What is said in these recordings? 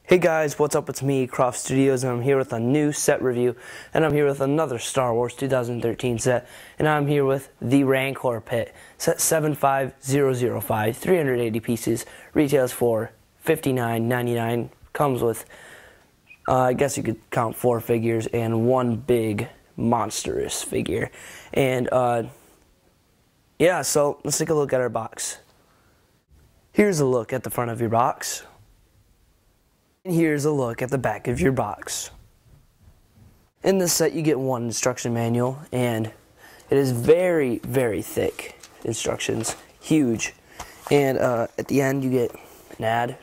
Hey guys, what's up? It's me, CroffStudios, and I'm here with a new set review, and I'm here with another Star Wars 2013 set, and I'm here with the Rancor Pit, set 75005, 380 pieces, retails for $59.99, comes with, I guess you could count 4 figures and one big monstrous figure, and yeah, so let's take a look at our box. Here's a look at the front of your box. And here's a look at the back of your box. In this set you get one instruction manual, and it is very, very thick instructions, huge. And at the end you get an ad,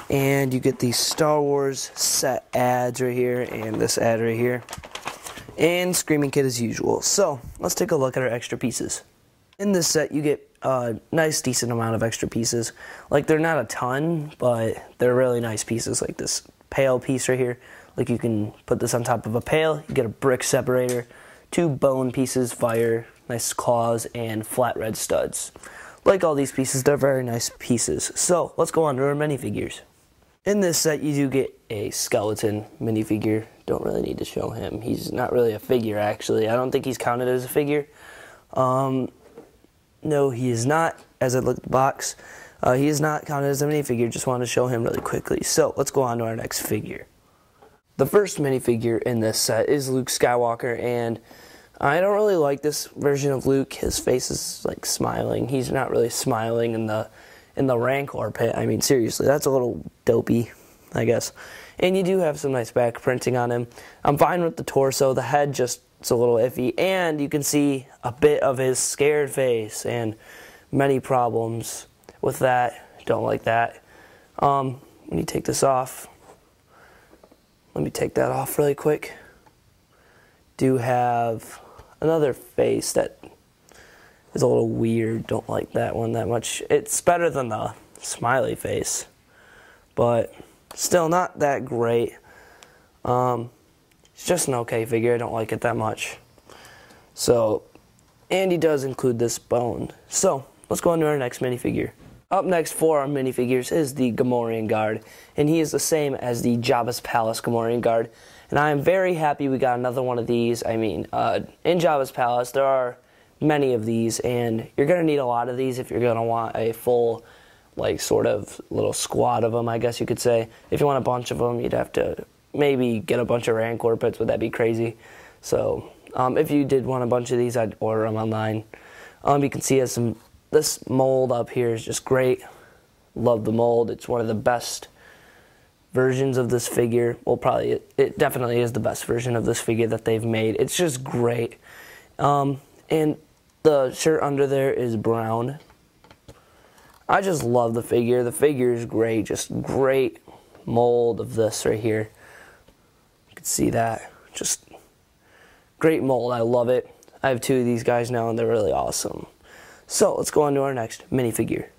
and you get these Star Wars set ads right here, and this ad right here, and Screaming Kid as usual. So let's take a look at our extra pieces. In this set you get a nice decent amount of extra pieces. Like, they're not a ton, but they're really nice pieces. Like this pail piece right here, like you can put this on top of a pail. You get a brick separator, 2 bone pieces, fire, nice claws, and flat red studs. Like all these pieces, they're very nice pieces. So let's go on to our minifigures. In this set you do get a skeleton minifigure. Don't really need to show him. He's not really a figure, actually. I don't think he's counted as a figure. No, he is not. As I look at the box, he is not counted as a minifigure. Just wanted to show him really quickly. So let's go on to our next figure. The first minifigure in this set is Luke Skywalker, and I don't really like this version of Luke. His face is like smiling. He's not really smiling in the Rancor pit. I mean, seriously, that's a little dopey, I guess. And you do have some nice back printing on him. I'm fine with the torso. The head just, it's a little iffy, and you can see a bit of his scared face and many problems with that. Don't like that. When you take this off, let me take that off really quick. Do have another face that is a little weird. Don't like that one that much. It's better than the smiley face, but still not that great. It's just an okay figure. I don't like it that much. So, and he does include this bone. So, let's go on to our next minifigure. Up next for our minifigures is the Gamoran Guard, and he is the same as the Jabba's Palace Gamoran Guard. And I am very happy we got another one of these. I mean, in Jabba's Palace, there are many of these, and you're going to need a lot of these if you're going to want a full, like, sort of little squad of them, I guess you could say. If you want a bunch of them, you'd have to maybe get a bunch of Rancor pits. Would that be crazy? So if you did want a bunch of these, I'd order them online. You can see this mold up here is just great. Love the mold. It's one of the best versions of this figure. Well, probably it definitely is the best version of this figure that they've made. It's just great. And the shirt under there is brown. I just love the figure. The figure is great. Just great mold of this right here. See that, just great mold. I love it. I have 2 of these guys now, and they're really awesome. So let's go on to our next minifigure.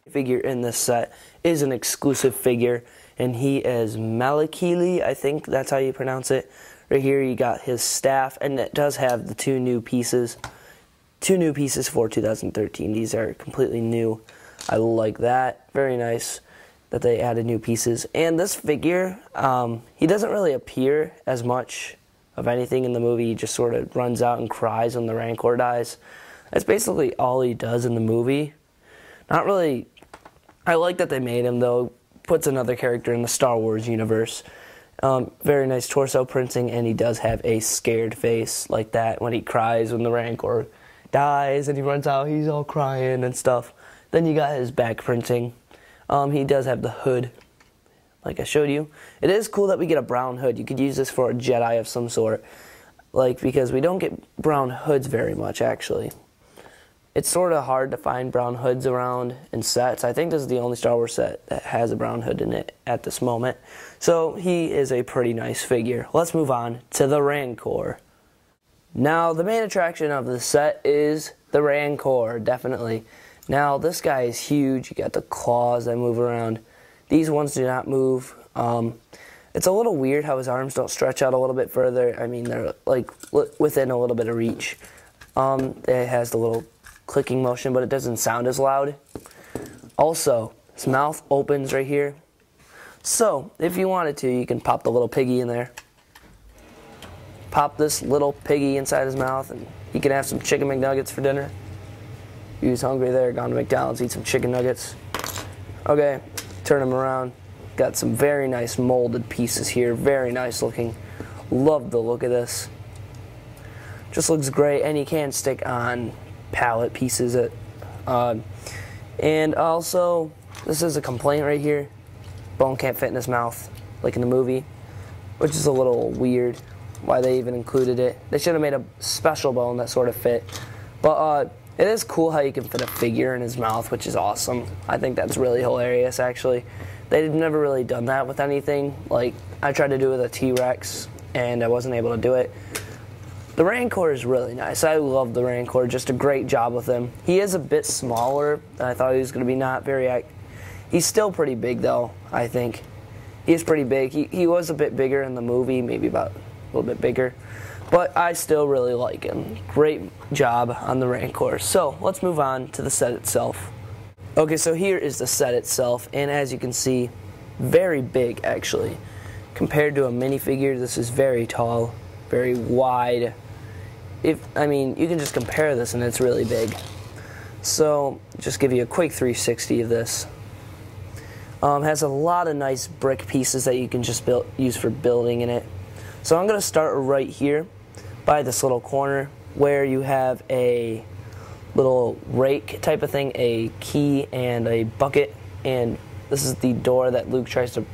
The figure in this set is an exclusive figure, and he is Malakili. I think that's how you pronounce it. Right here you got his staff, and it does have the 2 new pieces. 2 new pieces for 2013. These are completely new. I like that. Very nice that they added new pieces. And this figure, he doesn't really appear as much of anything in the movie. He just sort of runs out and cries when the Rancor dies. That's basically all he does in the movie. Not really. I like that they made him, though. Puts another character in the Star Wars universe. Very nice torso printing, and he does have a scared face like that when he cries when the Rancor dies and he runs out. He's all crying and stuff. Then you got his back printing. He does have the hood, like I showed you. It is cool that we get a brown hood. You could use this for a Jedi of some sort, like, because we don't get brown hoods very much, actually. It's sort of hard to find brown hoods around in sets. I think this is the only Star Wars set that has a brown hood in it at this moment. So he is a pretty nice figure. Let's move on to the Rancor. Now, the main attraction of the set is the Rancor, definitely. Now, this guy is huge. You got the claws that move around. These ones do not move. It's a little weird how his arms don't stretch out a little bit further. I mean, they're like within a little bit of reach. It has the little clicking motion, but it doesn't sound as loud. Also, his mouth opens right here, So, if you wanted to, you can pop the little piggy in there. Pop this little piggy inside his mouth, and he can have some chicken McNuggets for dinner. He was hungry there, gone to McDonald's, eat some chicken nuggets. Okay, turn him around. Got some very nice molded pieces here, very nice looking. Love the look of this. Just looks great, and you can stick on pallet pieces. And also, this is a complaint right here. Bone can't fit in his mouth, like in the movie, which is a little weird why they even included it. They should have made a special bone that sort of fit. But it is cool how you can fit a figure in his mouth, which is awesome. I think that's really hilarious, actually. They've never really done that with anything. Like, I tried to do it with a T-Rex, and I wasn't able to do it. The Rancor is really nice. I love the Rancor. Just a great job with him. He is a bit smaller than I thought he was going to be. Not very... He's still pretty big, though, I think. He's pretty big. He was a bit bigger in the movie, maybe about a little bit bigger. But I still really like him. Great job on the Rancor. So, let's move on to the set itself. Okay, so here is the set itself, and as you can see, very big, actually. Compared to a minifigure, this is very tall, very wide. I mean, you can just compare this, and it's really big. So, just give you a quick 360 of this. Has a lot of nice brick pieces that you can just use for building in it. So I'm going to start right here by this little corner where you have a little rake type of thing, a key and a bucket, and this is the door that Luke tries to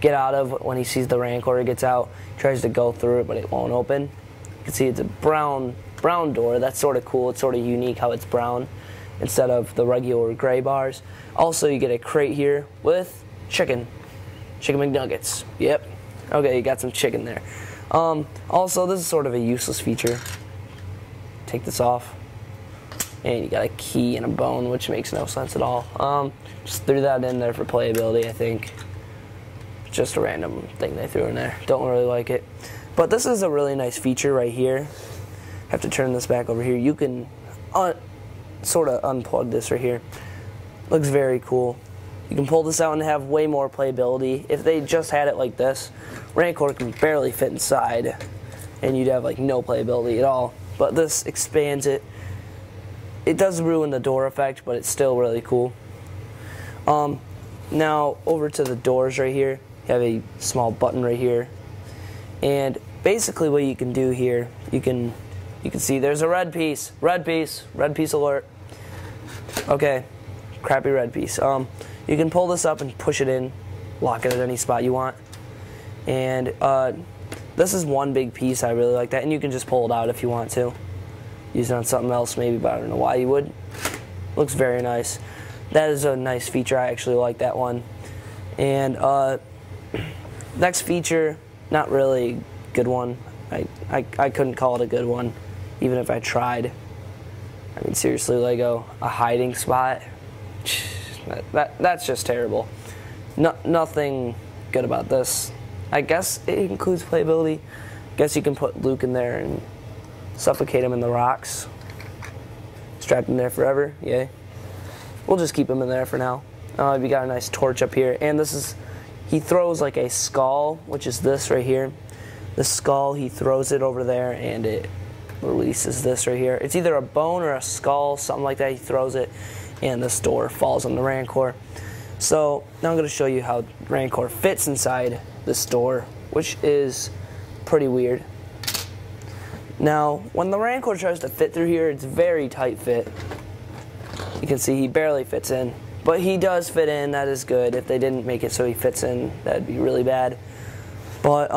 get out of when he sees the Rancor. He gets out, tries to go through it, but it won't open. You can see it's a brown door. That's sort of cool. It's sort of unique how it's brown instead of the regular gray bars. Also, you get a crate here with chicken McNuggets. Yep. Okay, you got some chicken there. Also, this is sort of a useless feature. Take this off, and you got a key and a bone, which makes no sense at all. Just threw that in there for playability, I think. Just a random thing they threw in there. Don't really like it. But this is a really nice feature right here. Have to turn this back over here. You can sort of unplug this right here. Looks very cool. You can pull this out and have way more playability. If they just had it like this, Rancor can barely fit inside, and you'd have like no playability at all. But this expands it. It does ruin the door effect, but it's still really cool. Now over to the doors right here. You have a small button right here, and basically what you can do here, you can see there's a red piece alert. Okay, crappy red piece. You can pull this up and push it in, lock it at any spot you want, and this is one big piece. I really like that, and you can just pull it out if you want to. Use it on something else maybe, but I don't know why you would. Looks very nice. That is a nice feature. I actually like that one. And next feature, not really a good one. I couldn't call it a good one, even if I tried. I mean, seriously, Lego, a hiding spot? That's just terrible. Nothing good about this. I guess it includes playability. I guess you can put Luke in there and suffocate him in the rocks. Strapped in there forever, yay. We'll just keep him in there for now. We got a nice torch up here, and this is, he throws like a skull, which is this right here. The skull, he throws it over there, and it releases this right here. It's either a bone or a skull, something like that. He throws it, and this door falls on the Rancor. So now I'm going to show you how Rancor fits inside this door, which is pretty weird. Now, when the Rancor tries to fit through here, it's very tight fit. You can see he barely fits in, but he does fit in. That is good. If they didn't make it so he fits in, that'd be really bad. But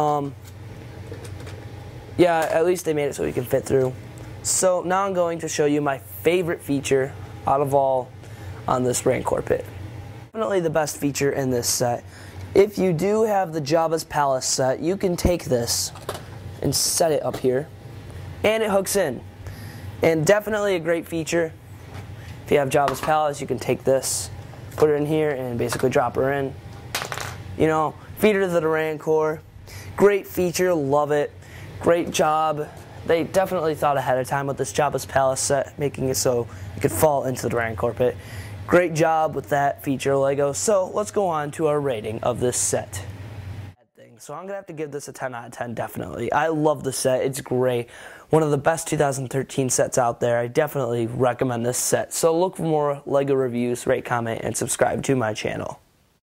yeah, at least they made it so he can fit through. So now I'm going to show you my favorite feature out of all on this Rancor pit. Definitely the best feature in this set. If you do have the Jabba's Palace set, you can take this and set it up here, and it hooks in. And definitely a great feature. If you have Jabba's Palace, you can take this, put her in here, and basically drop her in. You know, feed her to the Rancor. Great feature, love it. Great job. They definitely thought ahead of time with this Jabba's Palace set, making it so it could fall into the Rancor pit. Great job with that feature Lego. So let's go on to our rating of this set. So I'm going to have to give this a 10 out of 10, definitely. I love the set. It's great. One of the best 2013 sets out there. I definitely recommend this set. So look for more Lego reviews, rate, comment, and subscribe to my channel.